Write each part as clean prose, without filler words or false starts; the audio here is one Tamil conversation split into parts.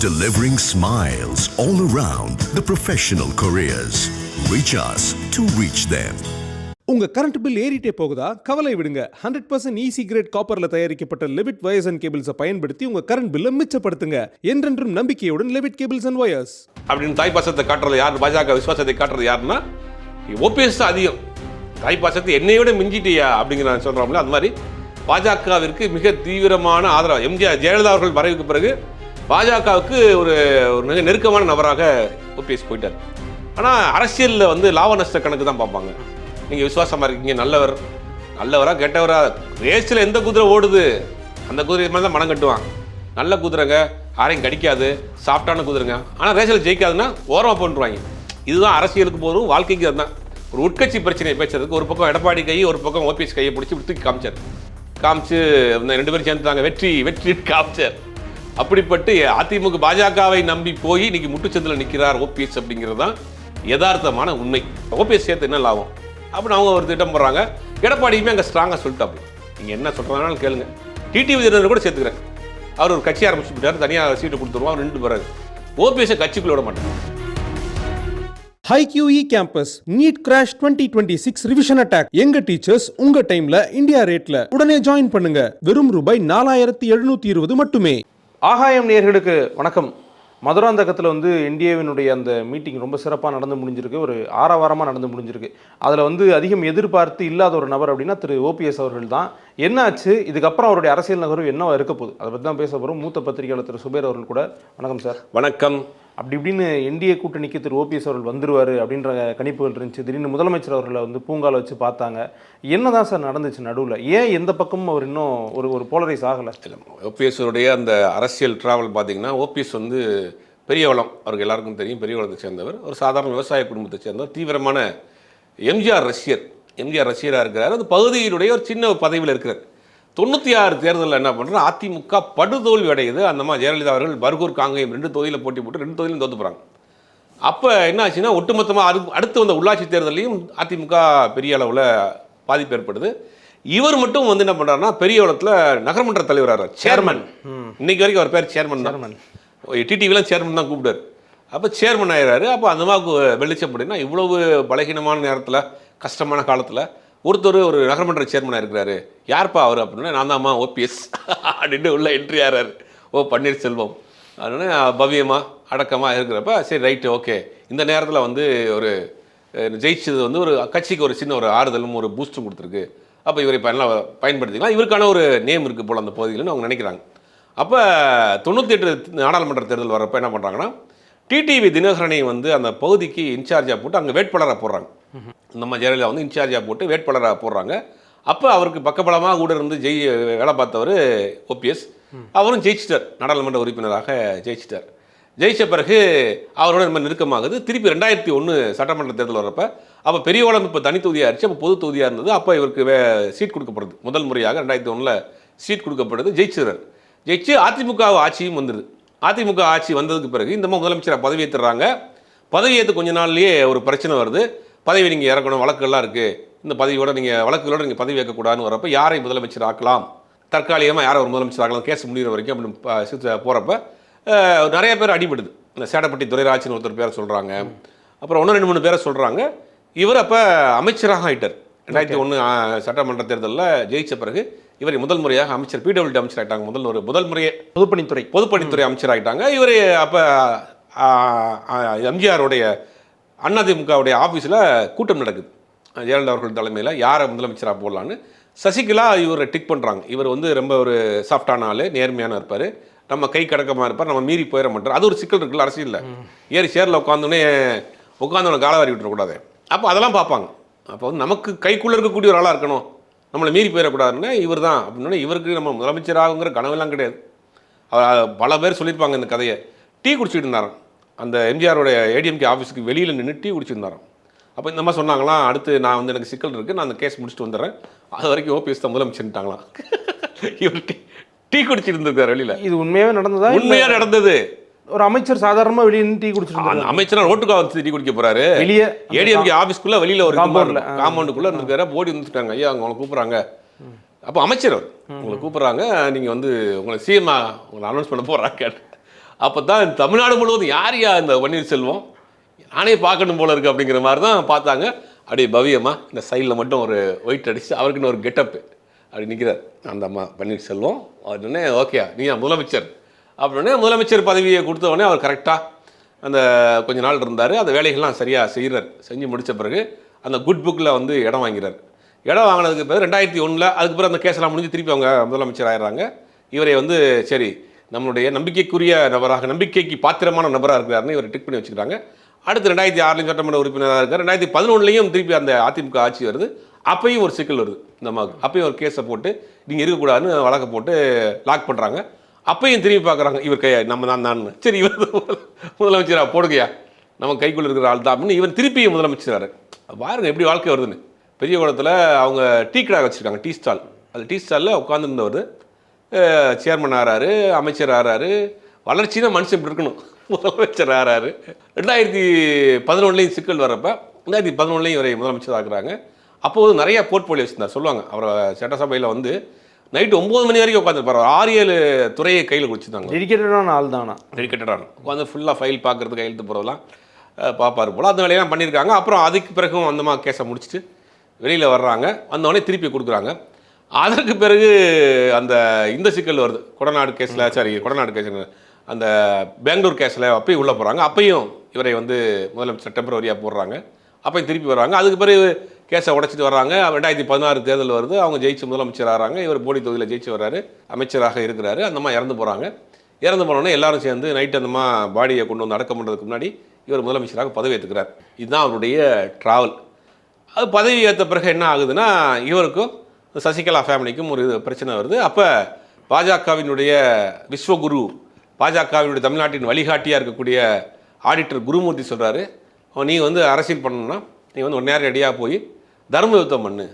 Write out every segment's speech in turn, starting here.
delivering smiles all around the professional careers. Reach us to reach them. உங்க கரண்ட் பில் ஏறிட்டே போகுதா? கவலை விடுங்க. 100% ஈஸி கிரேட் காப்பர்ல தயாரிக்கப்பட்ட லெவிட் வயர்ஸ் அண்ட் கேபிள்ஸை பயன்படுத்தி உங்க கரண்ட் பில்லை மிச்சப்படுத்துங்க. என்றென்றும் நம்பிக்கையுடன் லெவிட் கேபிள்ஸ் அண்ட் வயர்ஸ். அப்படின்னு தாய்ப்பாசத்தை காட்டுறது யார்? பாஜக விசுவாசத்தை காட்டுறது யாருன்னா ஓபிஎஸ் தான் அதிகம். தாய்ப்பாசத்தை என்னையோட மிஞ்சிட்டியா அப்படிங்கிற சொல்றோம்ல, அந்த மாதிரி பாஜகவிற்கு மிக தீவிரமான ஆதரவு. எம்ஜிஆர் ஜெயலலிதா அவர்கள் மறைவுக்கு பிறகு பாஜகவுக்கு ஒரு மிக நெருக்கமான நபராக ஓபிஎஸ் போயிட்டார். ஆனால் அரசியலில் வந்து லாப நஷ்ட கணக்கு தான் பார்ப்பாங்க. நீங்கள் விசுவாசமாக இருக்கீங்க, நல்லவரா கெட்டவரா, ரேஸில் எந்த குதிரை ஓடுது அந்த குதிரை மேலே தான் மனம் கட்டுவான். நல்ல குதிரைங்க, யாரையும் கடிக்காது, சாஃப்டான குதிரைங்க. ஆனால் ரேஸில் ஜெயிக்காதுன்னா ஓரமாக போட்டுருவாங்க. இதுதான் அரசியலுக்கு போதும், வாழ்க்கைக்கு அதுதான். ஒரு உட்கட்சி பிரச்சனையை பேசுறதுக்கு ஒரு பக்கம் எடப்பாடி கை, ஒரு பக்கம் ஓபிஎஸ் கையை பிடிச்சி தூக்கி காமிச்சு ரெண்டு பேரும் சேர்ந்துட்டாங்க, வெற்றி காமிச்சார். அப்படிப்பட்டு அதிமுக பாஜகவை நம்பி போய் இன்னைக்கு முட்டுச்சந்தில் நிற்கிறார் ஓபிஎஸ் அப்படிங்கிறது தான் யதார்த்தமான உண்மை. ஓபிஎஸ் சேர்த்து என்ன லாபம் அப்படின்னு அவங்க ஒரு திட்டம் போடுறாங்க. எடப்பாடியுமே அங்கே ஸ்ட்ராங்காக சொல்லிட்டாப்பு. நீங்கள் என்ன சொல்கிறதுனாலும் கேளுங்க, டிடிவி தினகரன் கூட சேர்த்துக்கிறேன். அவர் ஒரு கட்சி ஆரம்பிச்சு விட்டார், தனியாக சீட்டு கொடுத்துருவோம், அவர் 2 பிறகு ஓபிஎஸ் கட்சிக்குள்ள விட மாட்டாங்க. HiQE Campus NEET Crash 2026 revision attack. எங்க டீச்சர்ஸ் உங்க டைம்ல இந்தியா ரேட்ல. உடனே ஜாயின் பண்ணுங்க. வெறும் ரூபாய் 4720 மட்டுமே. ஆகாயம் நேயர்களுக்கு வணக்கம். மதுராந்தகத்தில் வந்து என்டிஏவினுடைய அந்த மீட்டிங் ரொம்ப சிறப்பாக நடந்து முடிஞ்சிருக்கு. ஒரு ஆரவாரமாக நடந்து முடிஞ்சிருக்கு. அதில் வந்து அதிகம் எதிர்பார்த்து இல்லாத ஒரு நபர் அப்படின்னா திரு ஓபிஎஸ் அவர்கள் தான். என்ன ஆச்சு, இதுக்கப்புறம் அவருடைய அரசியல் நகர்வு என்னவா இருக்க போகுது, அதை பற்றி தான் பேச போகிறோம். மூத்த பத்திரிகையாளர் திரு சுபேர் அவர்கள் கூட. வணக்கம் சார். வணக்கம். அப்படி இப்படின்னு என்டிஏ கூட்டணிக்கு திரு ஓபிஎஸ் அவர்கள் வந்துருவார் அப்படின்ற கணிப்புகள் இருந்துச்சு. திடீர்னு முதலமைச்சர் அவர்களை வந்து பூங்கால வச்சு பார்த்தாங்க. என்னதான் சார் நடந்துச்சு நடுவில்? ஏன் எந்த பக்கமும் அவர் இன்னும் ஒரு போலரைஸ் ஆகலை? ஓபிஎஸ்ஸுடைய அந்த அரசியல் டிராவல் பார்த்தீங்கன்னா, ஓபிஎஸ் வந்து பெரியவளம், அவருக்கு எல்லாருக்கும் தெரியும், பெரியவளத்தை சேர்ந்தவர், ஒரு சாதாரண விவசாய குடும்பத்தை சேர்ந்தவர், தீவிரமான எம்ஜிஆர் ரசிகராக இருக்கிறார். அந்த பகுதியினுடைய ஒரு சின்ன பதவியில் இருக்கிறார். 96 தேர்தலில் என்ன பண்ணுறோம், அதிமுக படுதோல்வி அடையுது. அந்த மாதிரி ஜெயலலிதா அவர்கள் பர்கூர் காங்கேயம் 2 தொகுதியில் போட்டி போட்டு 2 தொகுதியிலும் தோற்று போகிறாங்க. அப்போ என்ன ஆச்சுன்னா, ஒட்டுமொத்தமாக அடுத்து வந்த உள்ளாட்சி தேர்தலையும் அதிமுக பெரிய அளவில் பாதிப்பு ஏற்படுது. இவர் மட்டும் வந்து என்ன பண்ணுறாருன்னா, பெரிய அளவில் நகரமன்ற தலைவராக சேர்மன். இன்னைக்கு வரைக்கும் அவர் பேர் சேர்மன். டிடிவிலாம் சேர்மன் தான் கூப்பிட்டார். அப்போ சேர்மன் ஆகிறாரு. அப்போ அந்த மாதிரி வெளிச்சம் அப்படின்னா, இவ்வளவு பலகீனமான நேரத்தில், கஷ்டமான காலத்தில் ஒருத்தர் ஒரு நகரமன்ற சேர்மனாக இருக்கிறாரு. யார்ப்பா அவர் அப்படின்னா, நான் தான்மா ஓபிஎஸ் அப்படின்னு உள்ள என்ட்ரி ஆகிறாரு. பன்னீர்செல்வம் அப்படின்னா பவ்யமாக அடக்கமாக இருக்கிறப்ப சரி ரைட்டு ஓகே. இந்த நேரத்தில் வந்து ஒரு ஜெயிச்சது வந்து ஒரு கட்சிக்கு ஒரு சின்ன ஒரு ஆறுதலும் ஒரு பூஸ்ட்டும் கொடுத்துருக்கு. அப்போ இவரை பயன்படுத்திக்கலாம், இவருக்கான ஒரு நேம் இருக்குது போல் அந்த பகுதியில்னு அவங்க நினைக்கிறாங்க. அப்போ 98 நாடாளுமன்ற தேர்தல் வர்றப்போ என்ன பண்ணுறாங்கன்னா, டிடிவி தினகரனை வந்து அந்த பகுதிக்கு இன்சார்ஜாக போட்டு அங்கே வேட்பாளராக போடுறாங்க. நம்ம ஜெயலலிதா வந்து இன்சார்ஜாக போட்டு வேட்பாளராக போடுறாங்க. அப்போ அவருக்கு பக்கபலமாக கூட இருந்து வேலை பார்த்தவர் ஓபிஎஸ். அவரும் ஜெயிச்சிட்டார், நாடாளுமன்ற உறுப்பினராக ஜெயிச்சிட்டார். ஜெயித்த பிறகு அவரோட நம்ம நெருக்கமாகுது. திருப்பி 2001 சட்டமன்ற தேர்தல் வரப்போ, அப்போ பெரியவளம் இப்போ தனி தொகுதியாக இருந்துச்சு, அப்போ பொது தொகுதியாக இருந்தது. அப்போ இவருக்கு சீட் கொடுக்கப்படுது. முதல் முறையாக 2001 சீட் கொடுக்கப்படுது. ஜெயிச்சு அதிமுக ஆட்சியும் வந்துடுது. அதிமுக ஆட்சி வந்ததுக்கு பிறகு இந்த முதலமைச்சரை பதவியேற்றுறாங்க. பதவியேற்று கொஞ்ச நாள்லேயே ஒரு பிரச்சனை வருது. பதவி நீங்கள் இறக்கணும், வழக்குகள்லாம் இருக்குது, இந்த பதவியோட நீங்கள் வழக்குகளோடு நீங்கள் பதவி வைக்கக்கூடாதுன்னு வரப்போ, யாரை முதலமைச்சர் ஆக்கலாம், தற்காலிகமாக யாரை ஒரு முதலமைச்சர் ஆக்கலாம், கேஸ் முடிகிற வரைக்கும் அப்படின்னு போகிறப்ப நிறைய பேர் அடிபடுது. இந்த சேடப்பட்டி துரைராஜ்னு ஒருத்தர் பேரை சொல்கிறாங்க. அப்புறம் 1-2-3 பேரை சொல்கிறாங்க. இவர் அப்போ அமைச்சராக ஆகிட்டார். 2001 சட்டமன்ற தேர்தலில் ஜெயித்த பிறகு இவர் முதல் முறையாக அமைச்சர், பிடபிள்யூடி அமைச்சர் ஆகிட்டாங்க. முதல் முறையே பொதுப்பணித்துறை அமைச்சர் ஆகிட்டாங்க. இவர் அப்போ எம்ஜிஆருடைய அதிமுகவுடைய ஆஃபீஸில் கூட்டம் நடக்குது. ஜெயலலிதா அவர்கள் தலைமையில் யாரை முதலமைச்சராக போடலான்னு சசிகலா இவரை டிக் பண்ணுறாங்க. இவர் வந்து ரொம்ப ஒரு சாஃப்டான ஆள், நேர்மையான இருப்பார், நம்ம கை கடக்கமாக இருப்பார், நம்ம மீறி போயிட மாட்டார். அது ஒரு சிக்கல் இருக்குல்ல அரசியலில். ஏறி சேரில் உட்காந்தோன்னே காலவாரி விட்டுறக்கூடாது. அப்போ அதெல்லாம் பார்ப்பாங்க. அப்போ வந்து நமக்கு கைக்குள்ளே இருக்கக்கூடிய ஒரு ஆளாக இருக்கணும், நம்மளை மீறி போயிடக்கூடாதுன்னு இவர் தான் அப்படின்னா, இவருக்கு நம்ம முதலமைச்சராகுங்கிற கனவெல்லாம் கிடையாது. அவர் பல பேர் சொல்லியிருப்பாங்க இந்த கதையை. டீ குடிச்சிட்டு இருந்தாராம் அந்த எம்ஜிஆரோடைய ஏடிஎம்கே ஆஃபீஸுக்கு வெளியில் நின்று டீ குடிச்சிருந்தாராம். அப்போ இந்த மாதிரி சொன்னாங்களாம், அடுத்து நான் வந்து எனக்கு சிக்கல் இருக்குது, நான் அந்த கேஸ் முடிச்சுட்டு வந்துடுறேன், அது வரைக்கும் ஓபிஎஸ் தான் முதலமைச்சர்ட்டாங்களாம். இவர் டீ குடிச்சிட்டு இருந்திருக்காரு வெளியில். இது உண்மையாகவே நடந்ததா? உண்மையாக நடந்தது. ஒரு அமைச்சர் சாதாரணமாக வெளியே டீ குடிச்சிருக்காரு. அமைச்சர் ரோட்டுக்காக வந்து டீ குடிக்க போறாரு. வெளியே ஏடிஎம்கே ஆஃபீஸ்க்குள்ள வெளியில் ஒரு காம்பவுண்டுக்குள்ளே இருந்திருக்காரு. போடி வந்துட்டாங்க, ஐயா அவங்க கூப்பிட்றாங்க. அப்போ அமைச்சர் உங்களை கூப்பிட்றாங்க, நீங்கள் வந்து உங்களை சிஎம் உங்களை அனௌன்ஸ் பண்ண போகிறாங்க. அப்போ தான் தமிழ்நாடு முழுவதும் யார் இந்த பன்னீர்செல்வம் நானே பார்க்கணும் போல இருக்குது அப்படிங்கிற மாதிரி தான் பார்த்தாங்க. அப்படியே பவியமாக இந்த சைடில் மட்டும் ஒரு ஒயிட் அடிச்சு அவருக்குன்னு ஒரு கெட்டப்பு அப்படி நிற்கிறார் அந்த அம்மா பன்னீர்செல்வம். உடனே ஓகே நீ முதலமைச்சர் அப்படின்னே முதலமைச்சர் பதவியை கொடுத்த உடனே அவர் கரெக்டாக அந்த கொஞ்ச நாள் இருந்தார். அந்த வேலைகள்லாம் சரியாக செய்கிறார். செஞ்சு முடித்த பிறகு அந்த குட் புக்கில் வந்து இடம் வாங்கிறார். இடம் வாங்கினதுக்கு பிறகு 2001 அதுக்கு பிறகு அந்த கேஸெல்லாம் முடிஞ்சு திருப்பி அவங்க முதலமைச்சர் ஆயிடுறாங்க. இவரை வந்து சரி நம்மளுடைய நம்பிக்கைக்குரிய நபராக நம்பிக்கைக்கு பாத்திரமான நபராக இருக்கிறாருன்னு இவர் டிக் பண்ணி வச்சுக்கிறாங்க. அடுத்து 2006 சட்டமன்ற உறுப்பினராக இருக்கார். 2011 திருப்பி அந்த அதிமுக ஆட்சி வருது. அப்பையும் ஒரு சிக்கல் வருது இந்த அம்மாவுக்கு. அப்பையும் ஒரு கேஸை போட்டு நீங்கள் இருக்கக்கூடாதுன்னு வழக்கை போட்டு லாக் பண்ணுறாங்க. அப்பையும் திரும்பி பார்க்குறாங்க இவர் நம்ம தான் சரி இவர் முதலமைச்சராக போடுகையா நம்ம கைக்குள்ள இருக்கிற ஆள் தான் அப்படின்னு இவர் திருப்பியும் முதலமைச்சராரு. பாருங்க எப்படி வாழ்க்கை வருதுன்னு. பெரிய குளத்தில் அவங்க டீ கடை வச்சுருக்காங்க, டீ ஸ்டால். அந்த டீ ஸ்டாலில் உட்காந்துருந்தவர் சேர்மன் ஆகிறாரு, அமைச்சர் ஆகிறாரு. வளர்ச்சினா மனுஷன் இப்படி இருக்கணும், முதலமைச்சர் ஆகிறாரு. 2011 சிக்கல் வர்றப்ப 2011 இவரை முதலமைச்சர் ஆக்குறாங்க. அப்போது நிறைய போர்ட்போலியோஸ் இருந்தார் சொல்லுவாங்க. அவரை சட்டசபையில் வந்து நைட்டு 9 மணி வரைக்கும் உட்காந்துருப்பார். 6-7 துறையை கையில் குடிச்சிருந்தாங்க. டெடிக்கேட்டடான ஆள் தானா? டெடிக்கேட்டடான உட்காந்து ஃபுல்லாக ஃபைல் பார்க்குறது கையெழுத்து போகிறதெல்லாம் பார்ப்பார் போல். அந்த வேலையெல்லாம் பண்ணியிருக்காங்க. அப்புறம் அதுக்கு பிறகும் அந்தமா கேஸை முடிச்சுட்டு வெளியில் வர்றாங்க. வந்தோடனே திருப்பி கொடுக்குறாங்க. அதற்கு பிறகு இந்த சிக்கல் வருது. கொடநாடு கேஸில் அந்த பெங்களூர் கேஸில் அப்பயும் உள்ளே போகிறாங்க. அப்பையும் இவரை வந்து முதலமைச்சர் டெம்பரவரியாக போடுறாங்க. அப்பையும் திருப்பி வர்றாங்க. அதுக்கு பிறகு கேஸை உடச்சிட்டு வர்றாங்க. 2016 தேர்தல் வருது. அவங்க ஜெயிச்சு முதலமைச்சர் ஆகிறாங்க. இவர் போடி தொகுதியில் ஜெயிச்சு வர்றாரு, அமைச்சராக இருக்கிறாரு. அந்தம்மா இறந்து போகிறாங்க. இறந்து போனோடனே எல்லாரும் சேர்ந்து நைட்டு அந்தம்மா பாடியை கொண்டு வந்து அடக்கம் பண்ணுறதுக்கு முன்னாடி இவர் முதலமைச்சராக பதவி ஏற்றுக்கிறார். இதுதான் அவருடைய ட்ராவல். அது பதவி ஏற்ற பிறகு என்ன ஆகுதுன்னா இவருக்கும் சசிகலா ஃபேமிலிக்கும் ஒரு பிரச்சனை வருது. அப்போ பாஜகவினுடைய விஸ்வகுரு, பாஜகவினுடைய தமிழ்நாட்டின் வழிகாட்டியாக இருக்கக்கூடிய ஆடிட்டர் குருமூர்த்தி சொல்கிறாரு, நீ வந்து அரசியல் பண்ணணும்னா நீ வந்து ஒரு நேரம் ரெடியாக போய் தர்ம யுத்தம் பண்ணு,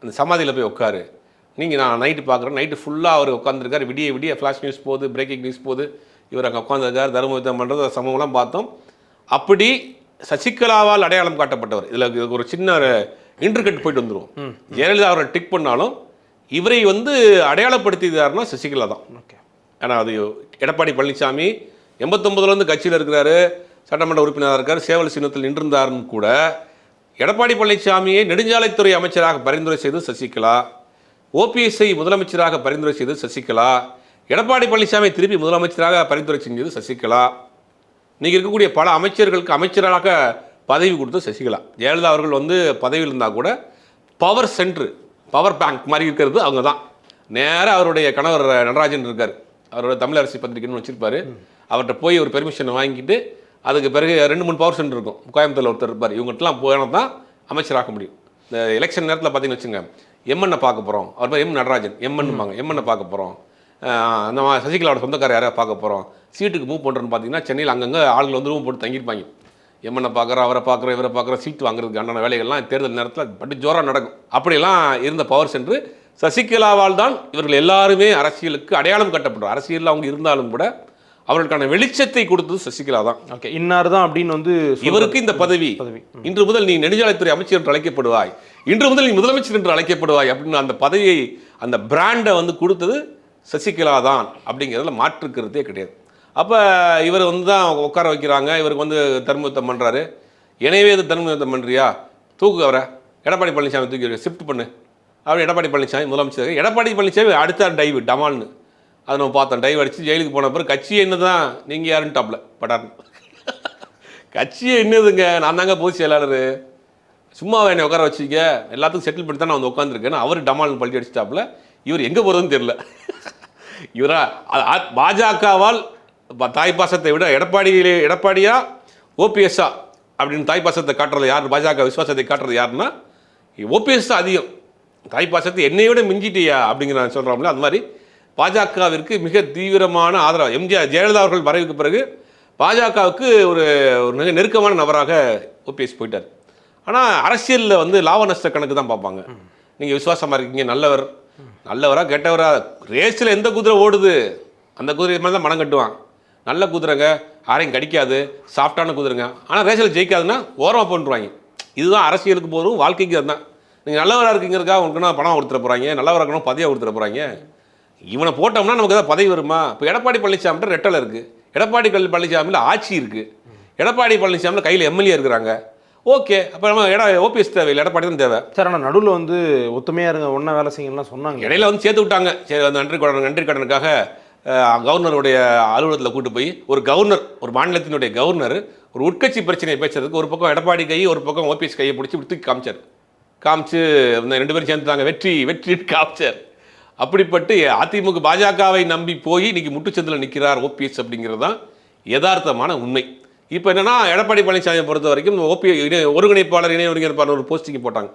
அந்த சமாதியில் போய் உட்காரு. நான் நைட்டு பார்க்குறேன். நைட்டு ஃபுல்லாக அவர் உட்காந்துருக்கார். விடிய ஃப்ளாஷ் நியூஸ் போகுது, பிரேக்கிங் நியூஸ் போகுது. இவர் அங்கே உட்காந்துருக்கார், தர்ம யுத்தம் பண்ணுறது சம்பவம்லாம் பார்த்தோம். அப்படி சசிகலாவால் அடையாளம் காட்டப்பட்டவர். இதில் ஒரு சின்ன இன்டர்கட் போயிட்டு வந்துடும். ஜெயலலிதா அவரை டிக் பண்ணாலும் இவரை வந்து அடையாளப்படுத்தியதாருன்னா சசிகலா தான். ஓகே. ஏன்னா அது எடப்பாடி பழனிசாமி 89 கட்சியில் இருக்கிறாரு, சட்டமன்ற உறுப்பினராக இருக்கார், சேவல் சின்னத்தில் நின்றிருந்தாருன்னு கூட எடப்பாடி பழனிசாமியை நெடுஞ்சாலைத்துறை அமைச்சராக பரிந்துரை செய்து சசிகலா, ஓபிஎஸ்ஐ முதலமைச்சராக பரிந்துரை செய்து சசிகலா, எடப்பாடி பழனிசாமி திருப்பி முதலமைச்சராக பரிந்துரை செஞ்சது சசிகலா. இன்றைக்கி இருக்கக்கூடிய பல அமைச்சர்களுக்கு அமைச்சராக பதவி கொடுத்து சசிகலா. ஜெயலலிதா அவர்கள் வந்து பதவியில் இருந்தால் கூட பவர் சென்ட்ரு, பவர் பேங்க் மாதிரி இருக்கிறது அவங்க தான். நேராக அவருடைய கணவர் நடராஜன் இருக்கார், அவரோட தமிழரசி பத்திரிக்கைன்னு வச்சுருப்பார். அவர்கிட்ட போய் ஒரு பெர்மிஷனை வாங்கிட்டு அதுக்கு பிறகு 2-3 பவர் சென்டர் இருக்கும். கோயம்புத்தூரில் ஒருத்தர் இருப்பார். இவங்ககிட்டலாம் போனால் தான் அமைச்சராக முடியும். இந்த எலெக்ஷன் நேரத்தில் பார்த்தீங்கன்னு வச்சுங்க, எம்என்னை பார்க்க போகிறோம், அவர் பேர் எம் நடராஜன், எம்என்னுப்பாங்க, எம்என்னை பார்க்க போகிறோம், அந்த சசிகலாவோட சொந்தக்கார யாரையா பார்க்க போகிறோம், சீட்டுக்கு மூவ் பண்ணுறோன்னு பார்த்தீங்கன்னா சென்னையில் அங்கங்கே ஆளுகள் வந்து ரூம் போட்டு தங்கியிருப்பாங்க. எம்என்னை பார்க்குறோம், அவரை பார்க்குறோம், இவரை பார்க்குறோம், சீட்டு வாங்குறதுக்கு அண்டான வேலைகள்லாம் தேர்தல் நேரத்தில் பட்டு ஜோராக நடக்கும். அப்படியெல்லாம் இருந்த பவர் சென்ட்ரு சசிகலாவால் தான் இவர்கள் எல்லாருமே அரசியலுக்கு அடையாளம் கட்டப்படுறோம். அரசியலில் அவங்க இருந்தாலும் கூட அவர்களுக்கான வெளிச்சத்தை கொடுத்தது சசிகலா தான். ஓகே, இன்னார் தான் அப்படின்னு வந்து இவருக்கு இந்த பதவி இன்று முதல் நீ நெடுஞ்சாலைத்துறை அமைச்சர் என்று அழைக்கப்படுவாய், இன்று முதல் நீ முதலமைச்சர் என்று அழைக்கப்படுவாய் அப்படின்னு அந்த பதவியை, அந்த பிராண்டை வந்து கொடுத்தது சசிகலா தான். அப்படிங்கிறதுல மாற்றுக்கிறதே கிடையாது. அப்போ இவர் வந்து தான் உட்கார வைக்கிறாங்க. இவருக்கு வந்து தர்மயுத்தம் பண்ணுறாரு. எனவே இது தர்மயுத்தம் பண்ணுறியா, தூக்கு அவரை, எடப்பாடி பழனிசாமி தூக்கி ஷிஃப்ட் பண்ணு அப்படி எடப்பாடி பழனிசாமி முதலமைச்சர். எடப்பாடி பழனிசாமி அடுத்த டைவ் டமால்னு அதை நம்ம பார்த்தோம். டைவ் அடித்து ஜெயிலுக்கு போன பிறகு கட்சியை என்ன தான் நீங்கள் யாருன்னு டாப்ல படார்னு கட்சியை என்னதுங்க, நான் தாங்க பொதுச் செயலாளர், சும்மா என்னை உட்கார வச்சுக்க, எல்லாத்துக்கும் செட்டில் பண்ணி தான் நான் வந்து உட்காந்துருக்கேன். அவர் டமால்னு பள்ளி அடிச்சிட்டாப்புல. இவர் எங்கே போகிறதுன்னு தெரியல. இவரா பாஜகவால் தாய்ப்பாசத்தை விட எடப்பாடியா ஓபிஎஸ்ஸா அப்படின்னு தாய்ப்பாசத்தை காட்டுறது யார், பாஜக விசுவாசத்தை காட்டுறது யாருன்னா ஓபிஎஸ் தான் அதிகம். தாய்ப்பாசத்தை என்னை விட மிஞ்சிட்டியா அப்படிங்கிற நான் சொல்கிறோம்ல, அந்த மாதிரி பாஜகவிற்கு மிக தீவிரமான ஆதரவு. எம்ஜிஆர் ஜெயலலிதா அவர்கள் மறைவுக்கு பிறகு பாஜகவுக்கு ஒரு மிக நெருக்கமான நபராக ஓபிஎஸ் போயிட்டார். ஆனால் அரசியலில் வந்து லாப நஷ்ட கணக்கு தான் பார்ப்பாங்க. நீங்கள் விசுவாசமாக இருக்கீங்க, நல்லவரா கெட்டவரா, ரேஸில் எந்த குதிரை ஓடுது அந்த குதிரை மேலே தான் மனம் கட்டுவான். நல்ல குதிரைங்க, யாரையும் கடிக்காது, சாஃப்டான குதிரைங்க, ஆனால் ரேஸில் ஜெயிக்காதுன்னா ஓரமாக போட்டுருவாங்க. இதுதான் அரசியலுக்கு போதும், வாழ்க்கைக்கு அதுதான். நீங்கள் நல்லவராக இருக்கீங்கிறக்கா உங்களுக்குன்னா பணம் கொடுத்துட போகிறாங்க, நல்லவராக இருக்கணும் பதவியாக கொடுத்துட போகிறாங்க. இவனை போட்டோம்னா நமக்கு ஏதாவது பதவி வருமா? இப்போ எடப்பாடி பழனிசாமிட்ட ரெட்டலை இருக்குது. எடப்பாடி பழனிசாமியில் ஆட்சி இருக்குது, எடப்பாடி பழனிசாமியில் கையில் எம்எல்ஏ இருக்கிறாங்க. ஓகே, அப்போ நம்ம ஓபிஎஸ் தேவையில்லை, எடப்பாடி தான் தேவை. சார் ஆனால் நடுவில் வந்து ஒத்துமையாக இருங்க, ஒன்றா வேலை செய்யலாம் சொன்னாங்க. இடையில வந்து சேர்த்து விட்டாங்க. சரி, அந்த நன்றி கடனுக்காக கவர்னருடைய அலுவலகத்தில் கூட்டு போய் ஒரு மாநிலத்தினுடைய கவர்னர் ஒரு உட்கட்சி பிரச்சனையை பேசுறதுக்கு ஒரு பக்கம் எடப்பாடி கை, ஒரு பக்கம் ஓபிஎஸ் கையை பிடிச்சி தூக்கி காமிச்சு ரெண்டு பேரும் சேர்ந்துட்டாங்க. வெற்றி காமிச்சார். அப்படிப்பட்டு அதிமுக பாஜகவை நம்பி போய் இன்னைக்கு முட்டுச்சந்தில் நிற்கிறார் ஓபிஎஸ் அப்படிங்கிறது தான் யதார்த்தமான உண்மை. இப்போ என்னன்னா, எடப்பாடி பழனிசாமியை பொறுத்த வரைக்கும் ஒருங்கிணைப்பாளர் இணை ஒருங்கிணைப்பாளர் ஒரு போஸ்டிங் போட்டாங்க.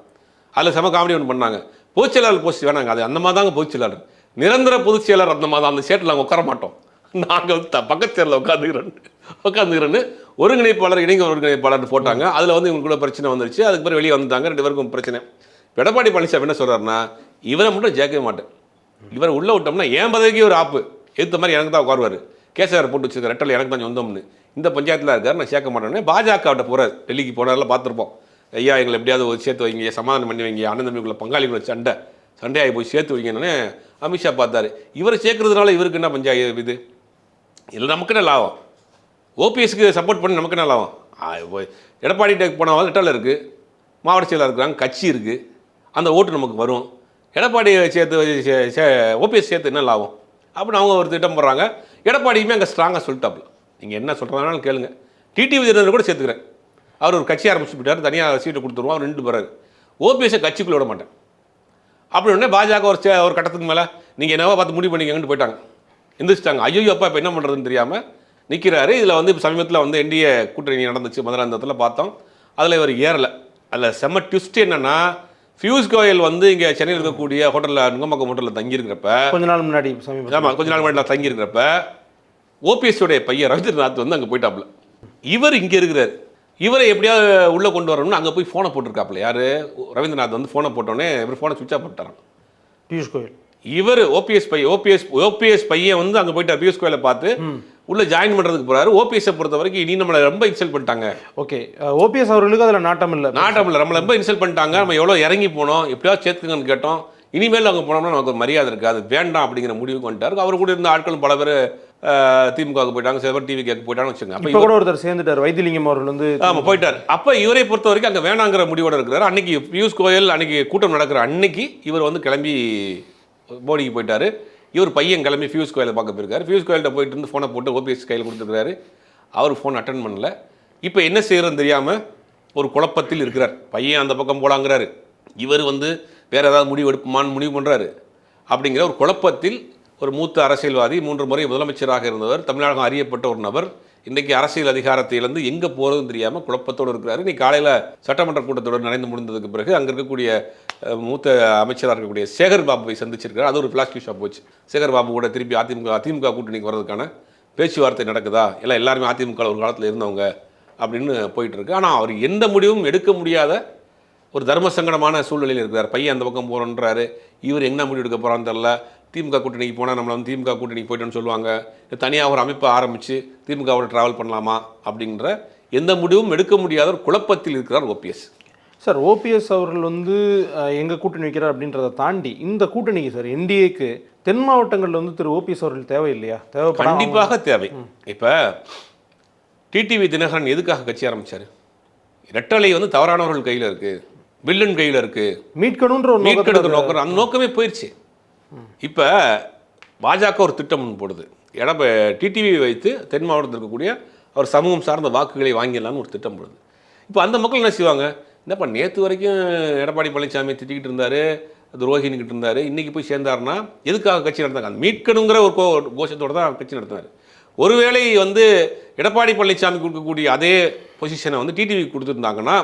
அதில் செம காமெடி ஒன்று பண்ணாங்க. பொதுச்செயலாளர் போஸ்ட் வேணாங்க, அது அந்த மாதிரி தாங்க பொதுச்செயலாளர், நிரந்தர பொதுச் செயலர் அந்த மாதிரி. அந்த சேட்டில் நாங்கள் உட்கார மாட்டோம், நாங்கள் வந்து பக்கத்து சேரில் உட்காந்துக்கிறேன்னு ஒருங்கிணைப்பாளர் இணை ஒருங்கிணைப்பாளர் போட்டாங்க. அதில் வந்து இவங்களுக்குள்ள பிரச்சனை வந்துருச்சு. அதுக்கு பிறகு வெளியே வந்துட்டாங்க, 2 பேருக்கும் பிரச்சனை. எடப்பாடி பழனிசாமி என்ன சொல்கிறாருன்னா, இவரை மட்டும் ஜெயிக்கவே மாட்டேன், இவரை உள்ளே விட்டோம்னா என் பதவிக்கு ஒரு ஆப்பு எடுத்த மாதிரி எனக்கு தான் உட்காருவார், கேசவர் போட்டு வச்சுருக்க ரெட்டல் எனக்கு தான் சொந்தம்னு இந்த பஞ்சாயத்தில் இருக்கார், நான் சேர்க்க மாட்டேன்னு பாஜகவிட்ட போகிறார். டெல்லிக்கு போனாரில் பார்த்துருப்போம். ஐயா எங்களை எப்படியாவது சேர்த்து வைங்க, சமாதானம் பண்ணி வைங்க, அண்ணன் தம்பிக்குள்ள பங்காளிகளை சண்டையாகி போய் சேர்த்து வைங்கன்னு அமித்ஷா பார்த்தாரு. இவரை சேர்க்கறதுனால இவருக்கு என்ன பஞ்சாயத்து இது? இல்லை நமக்கு என்ன லாபம்? ஓபிஎஸ்க்கு சப்போர்ட் பண்ணி நமக்கு என்ன லாபம்? எடப்பாடி டேக் போனால் ரெட்டல் இருக்குது, மாவட்ட செயலாளர் இருக்கிறாங்க, கட்சி இருக்குது, அந்த ஓட்டு நமக்கு வரும். எடப்பாடி சேர்த்து ஓபிஎஸ் சேர்த்து என்ன லாபம் அப்படின்னு அவங்க ஒரு திட்டம் போடுறாங்க. எடப்பாடியுமே அங்கே ஸ்ட்ராங்காக சொல்லிட்டாப்புல, நீங்கள் என்ன சொல்கிறதுனாலும் கேளுங்க, டிடிவி தினகரன் கூட சேர்த்துக்கிறேன், அவர் ஒரு கட்சி ஆரம்பிச்சு போயிட்டார், தனியாக சீட்டை கொடுத்துருவோம், அவர் நின்று போகிறாரு, ஓபிஎஸ்ஸை கட்சிக்குள்ள விட மாட்டேன் அப்படி உடனே பாஜக ஒரு கட்டத்துக்கு மேலே நீங்கள் என்னவோ பார்த்து முடிவு பண்ணிக்கங்கன்னு போயிட்டாங்க, எந்திரிச்சிட்டாங்க. ஐயோ அப்பா இப்போ என்ன பண்ணுறதுன்னு தெரியாமல் நிற்கிறாரு. இதில் வந்து சமீபத்தில் வந்து என்டிஏ கூட்டணி நடந்துச்சு, மதுராந்தகத்தில் பார்த்தோம். அதில் இவர் ஏறலை. அதில் செம்ம ட்விஸ்ட் என்னென்னா, பியூஷ் கோயல் வந்து இங்கே சென்னையில் இருக்கக்கூடிய ஹோட்டலில் நுங்கம்பாக்கம் ஹோட்டலில் தங்கியிருக்கிறப்ப கொஞ்ச நாள் முன்னாடி தங்கியிருக்கிறப்ப ஓபிஎஸ்ஸோடைய பையன் ரவீந்திரநாத் வந்து அங்கே போயிட்டாப்புல. இவர் இங்கே இருக்கிறார், இவரை எப்படியாவது உள்ளே கொண்டு வரணும்னு அங்கே போய் ஃபோனை போட்டிருக்காப்புல. யார்? ரவீந்திரநாத் வந்து ஃபோனை போட்டோன்னே இவர் ஃபோனை சுவிட்ச் ஆஃப் பண்ணிட்டாரான் பியூஷ் கோயல். இவர் ஓபிஎஸ் பையன் வந்து அங்கே போயிட்டார், பியூஷ் கோயலை பார்த்து உள்ள ஜாயின் பண்ணுறதுக்கு போகிறாரு. ஓபிஎஸ்ஸை பொறுத்த வரைக்கும் இனி நம்மளை ரொம்ப இன்சல்ட் பண்ணிட்டாங்க. ஓகே, ஓபிஎஸ் அவர்களுக்கு அதில் நாட்டம் இல்லை, நம்மளை ரொம்ப இன்சல்ட் பண்ணிட்டாங்க, நம்ம எவ்வளோ இறங்கி போனோம், எப்படியாவது சேர்த்துக்கன்னு கேட்டோம், இனிமேல் அங்கே போனோம்னா நமக்கு ஒரு மரியாதை இருக்காது, வேண்டாம் அப்படிங்கிற முடிவுக்கு வந்துட்டார். அவர் கூட இருந்த ஆட்களும் பல பேர் திமுகவுக்கு போயிட்டாங்க, சில பேர் டிவி கேட்க போயிட்டாங்கன்னு வச்சுக்கோங்க. அப்போ கூட ஒருத்தர் சேர்ந்துட்டார், வைத்திலிங்கம் அவர்கள் வந்து போயிட்டார். அப்போ இவரை பொறுத்த வரைக்கும் அங்கே வேணாங்கிற முடிவோடு இருக்கிறார். அன்னைக்கு பியூஷ் கோயல் அன்னைக்கு கூட்டம் நடக்கிற அன்னைக்கு இவர் வந்து கிளம்பி மோடிக்கு போயிட்டார். இவர் பையன் கிளம்பி பியூஷ் கோயலை பார்க்க போயிருக்காரு. பியூஷ் கோயல்கிட்ட போயிட்டு இருந்து ஃபோனை போட்டு ஓபிஎஸ் கையில் கொடுத்துருக்காரு. அவர் ஃபோன் அட்டன் பண்ணல. இப்போ என்ன செய்யறதுன்னு தெரியாமல் ஒரு குழப்பத்தில் இருக்கிறார். பையன் அந்த பக்கம் போலாங்கிறாரு, இவர் வந்து வேறு ஏதாவது முடிவு எடுப்புமான்னு முடிவு பண்ணுறாரு. அப்படிங்கிற ஒரு குழப்பத்தில் ஒரு மூத்த அரசியல்வாதி, 3 முறை முதலமைச்சராக இருந்தவர், தமிழகம் அறியப்பட்ட ஒரு நபர், இன்றைக்கி அரசியல் அதிகாரத்திலிருந்து எங்கே போகிறதுன்னு தெரியாமல் குழப்பத்தோடு இருக்கிறாரு. இன்றைக்கி காலையில் சட்டமன்ற கூட்டத்தோடு நடந்து முடிந்ததுக்கு பிறகு அங்கே இருக்கக்கூடிய மூத்த அமைச்சராக இருக்கக்கூடிய சேகர் பாபுவை சந்திச்சிருக்காரு. அது ஒரு பிளாஸ்டிக் ஷாப் போச்சு. சேகர் பாபு கூட திருப்பி அதிமுக கூட்டணிக்கு வர்றதுக்கான பேச்சுவார்த்தை நடக்குதா, எல்லாருமே அதிமுக ஒரு காலத்தில் இருந்தவங்க அப்படின்னு போயிட்டுருக்கு. ஆனால் அவர் எந்த முடிவும் எடுக்க முடியாத ஒரு தர்ம சங்கடமான சூழ்நிலையில் இருக்கிறார். பையன் அந்த பக்கம் போகிறோன்றாரு, இவர் என்ன முடிவு எடுக்க போகிறான்னு தெரில. திமுக கூட்டணிக்கு போனால் நம்மளை வந்து திமுக கூட்டணிக்கு போய்ட்டோன்னு சொல்லுவாங்க, தனியாக ஒரு அமைப்பை ஆரம்பித்து திமுகவோட ட்ராவல் பண்ணலாமா அப்படின்ற எந்த முடிவும் எடுக்க முடியாத ஒரு குழப்பத்தில் இருக்கிறார் ஓபிஎஸ். சார், ஓபிஎஸ் அவர்கள் வந்து எங்கள் கூட்டணி வைக்கிறார் அப்படின்றத தாண்டி இந்த கூட்டணிக்கு சார் என்டிஏக்கு தென் மாவட்டங்களில் வந்து திரு ஓபிஎஸ் அவர்கள் தேவை இல்லையா? கண்டிப்பாக தேவை. இப்போ டிடிவி தினகரன் எதுக்காக கட்சி ஆரம்பித்தார்? ரெட்டலை வந்து தவறானவர்கள் கையில் இருக்குது, வில்லன் கையில் இருக்குது, மீட்கணுன்ற நோக்கம், அந்த நோக்கமே போயிடுச்சு. இப்போ பாஜக ஒரு திட்டம் போடுது, டிடிவி வைத்து தென் மாவட்டத்தில் இருக்கக்கூடிய அவர் சமூகம் சார்ந்த வாக்குகளை வாங்கிடலான்னு ஒரு திட்டம் போடுது. இப்போ அந்த மக்கள் என்ன செய்வாங்க? என்னப்பா நேற்று வரைக்கும் எடப்பாடி பழனிசாமி திட்டிக்கிட்டு இருந்தார், துரோகினிக்கிட்டு இருந்தார், இன்றைக்கி போய் சேர்ந்தாருன்னா எதுக்காக கட்சி நடத்தாங்க? அந்த மீட்கணுங்கிற ஒரு கோஷத்தோடு தான் கட்சி நடத்தினார். ஒருவேளை வந்து எடப்பாடி பழனிசாமி கொடுக்கக்கூடிய அதே பொசிஷனை வந்து டிடிவி கொடுத்துருந்தாங்கன்னா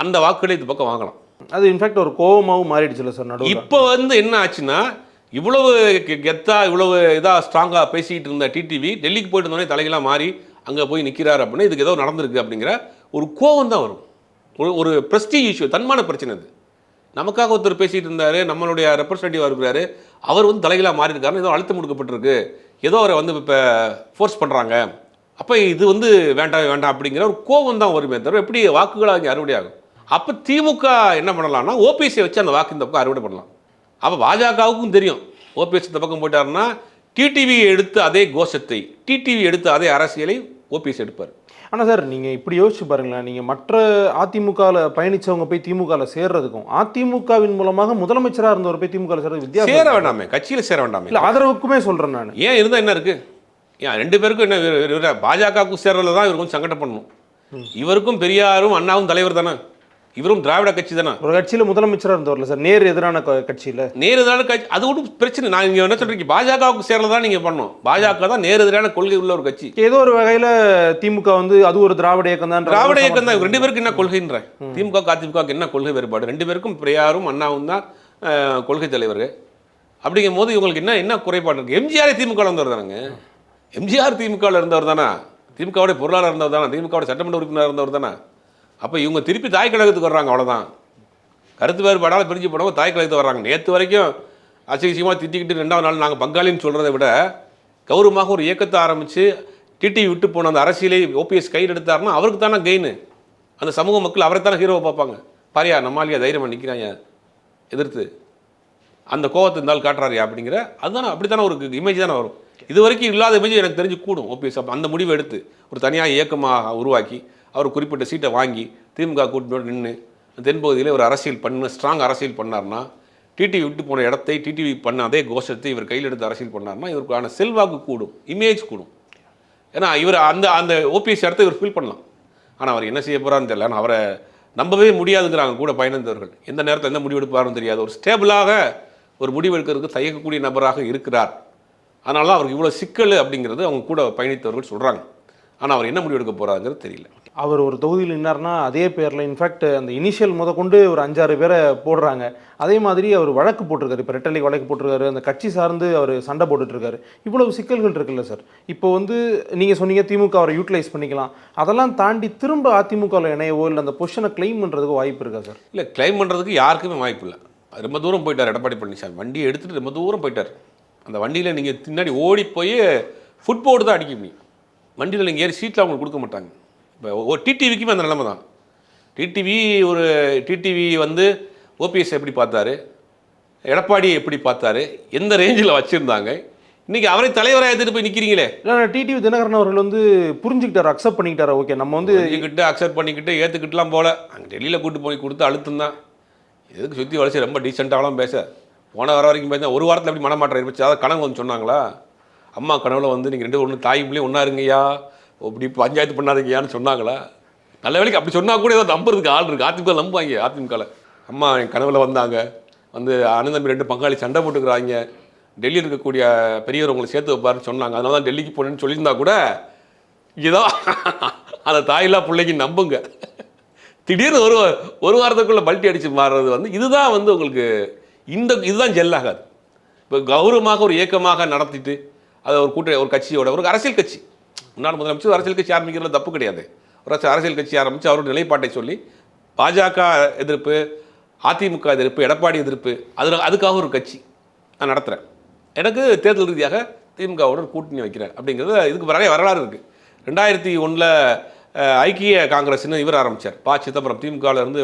அந்த வாக்குகளை இது பக்கம் வாங்கலாம். அது இன்ஃபேக்ட் ஒரு கோவமாகவும் மாறிடுச்சுல சார். இப்போ வந்து என்ன ஆச்சுன்னா, இவ்வளவு கெத்தா இவ்வளவு இதாக ஸ்ட்ராங்காக பேசிக்கிட்டு இருந்த டிடிவி டெல்லிக்கு போயிட்டு இருந்தோடனே தலைகளாக மாறி அங்கே போய் நிற்கிறார் அப்படின்னா இதுக்கு ஏதோ நடந்திருக்கு அப்படிங்கிற ஒரு கோவம் தான் வரும். ஒரு ப்ரெஸ்டீஜ் இஷ்யூ, தன்மான பிரச்சனை. அது நமக்காக ஒருத்தர் பேசிகிட்டு இருந்தார், நம்மளுடைய ரெப்ரஸன்டேட்டிவாக இருக்கிறாரு, அவர் வந்து தலைகளாக மாறி இருக்காருன்னு ஏதோ அழுத்தம் கொடுக்கப்பட்டிருக்கு, ஏதோ அவரை வந்து இப்போ ஃபோர்ஸ் பண்ணுறாங்க, அப்போ இது வந்து வேண்டாம் அப்படிங்கிற ஒரு கோவம் தான் வருமே தவிர எப்படி வாக்குகளாக இங்கே அறுவடை ஆகும்? அப்போ திமுக என்ன பண்ணலாம்னா ஓபிஎஸ்ஸை வச்சு அந்த வாக்கு இந்த பக்கம் அறுவடை பண்ணலாம். அப்போ பாஜகவுக்கும் தெரியும் ஓபிஎஸ் இந்த பக்கம் போயிட்டாருன்னா டிடிவி எடுத்த அதே கோஷத்தை, டிடிவி எடுத்த அதே அரசியலை ஓபிஎஸ் எடுப்பார். ஆனால் சார் நீங்கள் இப்படி யோசிச்சு பாருங்களேன், நீங்கள் மற்ற அதிமுகவில் பயணித்தவங்க போய் திமுகவில் சேர்றதுக்கும் அதிமுகவின் மூலமாக முதலமைச்சராக இருந்தவர் போய் திமுகவில் சேர்றது வித்தியாசம். சேர வேண்டாமே, கட்சியில் சேர வேண்டாமே. இல்லை ஆதரவுக்குமே சொல்கிறேன் நான். ஏன் இருந்தால் என்ன இருக்குது? ஏன் 2 பேருக்கும் என்ன, பாஜகவுக்கு சேர்றதுல தான் இவர் கொஞ்சம் சங்கடம் பண்ணணும். இவருக்கும் பெரியாரும் அண்ணாவும் தலைவர் தானே, இவரும் திராவிட கட்சி தானே. ஒரு கட்சியில் முதலமைச்சராக இருந்தவர்ல சார், நேர் எதிரான கட்சியில். நேர் எதிரான கட்சி அது ஒரு பிரச்சனை. நான் இங்கே என்ன சொல்றீங்க, பாஜகவுக்கு சேரல தான் நீங்கள் பண்ணணும். பாஜக தான் நேர் எதிரான கொள்கை உள்ள ஒரு கட்சி. ஏதோ ஒரு வகையில் திமுக வந்து அது ஒரு திராவிட இயக்கம் தான். திராவிட இயக்கம் தான். 2 பேருக்கு என்ன கொள்கைன்ற, திமுக அதிமுக என்ன கொள்கை வேறுபாடு? 2 பேருக்கும் பெரியாரும் அண்ணாவும் தான் கொள்கை தலைவர்கள். அப்படிங்கும் போது இவங்களுக்கு என்ன குறைபாடு இருக்கு? எம்ஜிஆர் திமுக இருந்தவர் தானேங்க. எம்ஜிஆர் திமுக இருந்தவர் தானே, திமுகவுடைய பொருளாளர் இருந்தவர் தானே, திமுகவுடைய சட்டமன்ற உறுப்பினர் இருந்தவர் தானே. அப்போ இவங்க திருப்பி தாய் கழகத்துக்கு வர்றாங்க, அவ்வளோதான். கருத்து வேறுபாடால் பிரிஞ்சு போனவங்க தாய் கழகத்துக்கு வர்றாங்க. நேற்று வரைக்கும் அசிங்கமாக திட்டிக்கிட்டு 2வது நாள் நாங்கள் பங்காளின்னு சொல்கிறத விட கௌரவமாக ஒரு இயக்கத்தை ஆரம்பித்து டிடிவி விட்டு போன அந்த அரசியலை ஓபிஎஸ் கையில் எடுத்தாருன்னா அவருக்கு தானே கெயின். அந்த சமூக மக்கள் அவரை தானே ஹீரோவை பார்ப்பாங்க. பாரியா நம்மாலியா தைரியமாக நிற்கிறாங்க எதிர்த்து, அந்த கோவத்தை இருந்தாலும் காட்டுறாரியா அப்படிங்கிற அதுதானே, அப்படி தானே ஒரு இமேஜ் தானே வரும். இது வரைக்கும் இல்லாத இமேஜ் எனக்கு தெரிஞ்சு கூடும் ஓபிஎஸ். அந்த முடிவை எடுத்து ஒரு தனியாக இயக்கமாக உருவாக்கி அவர் குறிப்பிட்ட சீட்டை வாங்கி திமுக கூட்டணியோடு நின்று தென்பகுதியில் ஒரு அரசியல் ஸ்ட்ராங் அரசியல் பண்ணார்னா, டிடிவி விட்டு போன இடத்தை டிடிவி பண்ண அதே கோஷத்தை இவர் கையில் எடுத்து அரசியல் பண்ணார்னா இவருக்கான செல்வாக்கு கூடும், இமேஜ் கூடும். ஏன்னா இவர் அந்த ஓபிஎஸ் இடத்தை இவர் ஃபீல் பண்ணலாம். ஆனால் அவர் என்ன செய்ய போகிறான்னு தெரியல. ஆனால் அவரை நம்பவே முடியாதுங்கிறாங்க கூட பயணித்தவர்கள். எந்த நேரத்தில் எந்த முடிவு எடுப்பாருன்னு தெரியாது. ஒரு ஸ்டேபிளாக ஒரு முடிவு எடுக்கிறதுக்கு தயக்கக்கூடிய நபராக இருக்கிறார். அதனால தான் அவருக்கு இவ்வளோ சிக்கல் அப்படிங்கிறது அவங்க கூட பயணித்தவர்கள் சொல்கிறாங்க. ஆனால் அவர் என்ன முடிவு எடுக்க போகிறாருங்கிறது தெரியல. அவர் ஒரு தொகுதியில் நின்னார்னா அதே பேரில் இன்ஃபேக்ட் அந்த இனிஷியல் கொண்டு ஒரு 5-6 பேரை போடுறாங்க. அதே மாதிரி அவர் வழக்கு போட்டிருக்காரு, இப்போ ரெட்டலை வழக்கு போட்டிருக்காரு, அந்த கட்சி சார்ந்து அவர் சண்டை போட்டுட்ருக்காரு. இவ்வளவு சிக்கல்கள் இருக்குல்ல சார். இப்போ நீங்கள் சொன்னீங்க திமுக அவரை யூட்டிலைஸ் பண்ணிக்கலாம். அதெல்லாம் தாண்டி திரும்ப அதிமுகவில் இணையவோ இல்லை அந்த பொசிஷனை கிளைம் பண்ணுறதுக்கு வாய்ப்பு இருக்கா சார்? இல்லை, கிளைம் பண்ணுறதுக்கு யாருக்குமே வாய்ப்பு இல்லை. ரொம்ப தூரம் போயிட்டார் எடப்பாடி பழனிசாமி. வண்டியை எடுத்துகிட்டு ரொம்ப தூரம் போயிட்டார். அந்த வண்டியில் நீங்கள் பின்னாடி ஓடி போய் ஃபுட்போர்டு தான் அடிக்க முடியும். வண்டியில் நீங்கள் ஏறி சீட்டில் அவங்களுக்கு கொடுக்க மாட்டாங்க. இப்போ டிடிவிக்குமே அந்த நிலைமை தான். டிடிவி ஓபிஎஸ் எப்படி பார்த்தாரு, எடப்பாடியை எப்படி பார்த்தாரு, எந்த ரேஞ்சில் வச்சுருந்தாங்க, இன்றைக்கி அவரை தலைவராக எடுத்துகிட்டு போய் நிற்கிறீங்களே. இல்லை, டிடிவி தினகரன் அவர்கள் புரிஞ்சுக்கிட்டார், அக்செப்ட் பண்ணிக்கிட்டாரா? ஓகே, நம்ம புரிஞ்சுக்கிட்டு அக்செப்ட் பண்ணிக்கிட்டு ஏற்றுக்கிட்டுலாம் போல. அங்கே டெல்லியில் கூப்பிட்டு போய் கொடுத்து அழுத்தம் தான். எதுக்கு சுற்றி வளர்ச்சி ரொம்ப டீசெண்டாகலாம் பேச போன வர வரைக்கும் பேச ஒரு வாரத்தில் எப்படி மனமாற்றம் இருந்துச்சு. அதாவது கனவு சொன்னாங்களா, அம்மா கனவுல நீங்கள் 2 ஒன்று தாய் பிள்ளையும் ஒன்றா இருங்கய்யா, அப்படி பஞ்சாயத்து பண்ணாதீங்கயான்னு சொன்னாங்களா? நல்ல வேலைக்கு அப்படி சொன்னால் கூட ஏதோ நம்புறதுக்கு ஆள் இருக்குது. அதிமுக நம்புவாங்க. அதிமுகவில் அம்மா என் கனவுல வந்தாங்க, அண்ணன் தம்பி 2 பங்காளி சண்டை போட்டுக்கிறாங்க, டெல்லியில் இருக்கக்கூடிய பெரியவர் உங்களை சேர்த்து வைப்பாருன்னு சொன்னாங்க, அதனால தான் டெல்லிக்கு போனேன்னு சொல்லியிருந்தா கூட இதோ அந்த தாயில்லா பிள்ளைக்கு நம்புங்க. திடீர்னு ஒரு வாரத்துக்குள்ளே பல்ட்டி அடித்து மாறுறது இதுதான் உங்களுக்கு இதுதான் ஜெல்லாகாது. இப்போ கௌரவமாக ஒரு இயக்கமாக நடத்திட்டு அதை ஒரு கட்சியோட ஒரு அரசியல் கட்சி, முன்னாள் முதலமைச்சர் அரசியல் கட்சி ஆரம்பிக்கிறதுல தப்பு கிடையாது. ஒரு அரசியல் கட்சி ஆரம்பித்து அவரோட நிலைப்பாட்டை சொல்லி பாஜக எதிர்ப்பு, அதிமுக எதிர்ப்பு, எடப்பாடி எதிர்ப்பு, அதுக்காக ஒரு கட்சி நான் நடத்துகிறேன், எனக்கு தேர்தல் ரீதியாக திமுகவோட ஒரு கூட்டணி வைக்கிறேன் அப்படிங்கிறது இதுக்கு நிறைய வரலாறு இருக்குது. 2001 ஐக்கிய காங்கிரஸ்னு இவர் ஆரம்பித்தார். சிதம்பரம் திமுகவிலேருந்து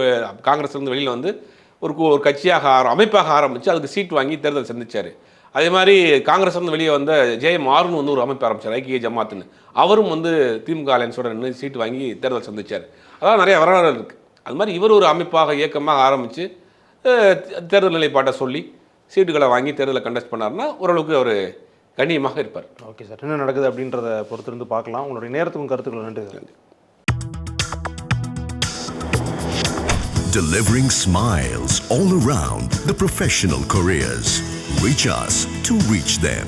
காங்கிரஸ்லேருந்து வெளியில் ஒரு கட்சியாக அமைப்பாக ஆரம்பித்து அதுக்கு சீட் வாங்கி தேர்தல் சந்தித்தார். அதே மாதிரி காங்கிரஸ்லேருந்து வெளியே வந்த ஜெயமாறுன்னு ஒரு அமைப்பு ஆரம்பித்தார், ஐக்கிய ஜமாத்துன்னு. அவரும் திமுக அலையன்ஸோட நின்று சீட் வாங்கி தேர்தல் சந்தித்தார். அதான் நிறைய வரலாறு இருக்குது. அது மாதிரி இவர் ஒரு அமைப்பாக இயக்கமாக ஆரம்பித்து தேர்தல் நிலைப்பாட்டை சொல்லி சீட்டுகளை வாங்கி தேர்தலை கண்டக்ட் பண்ணார்னா ஓரளவுக்கு அவர் கண்ணியமாக இருப்பார். ஓகே சார், என்ன நடக்குது அப்படின்றத பொறுத்திருந்து பார்க்கலாம். உங்களுடைய நேரத்துக்கும் கருத்துக்கள் நன்றி. Delivering smiles all around the professional careers. Reach us to reach them.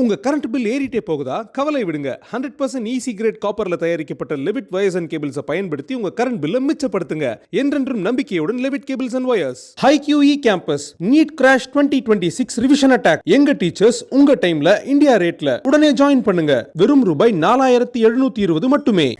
உங்க கரண்ட் பில் ஏறிட்டே போகுதா? கவலை விடுங்க. 100% ஈஸி கிரேட் காப்பர்ல தயாரிக்கப்பட்ட லெவிட் வயர்ஸ் அண்ட் கேபிள்ஸை பயன்படுத்தி உங்க கரண்ட் பில்லை மிச்சப்படுத்துங்க. என்றென்றும் நம்பிக்கையுடன் Levit cables and wires. Hi QE campus NEET crash 2026 revision attack. எங்க டீச்சர்ஸ் உங்க டைம்ல இந்தியா ரேட்ல. உடனே ஜாயின் பண்ணுங்க. வெறும் ரூபாய் 4720 மட்டுமே.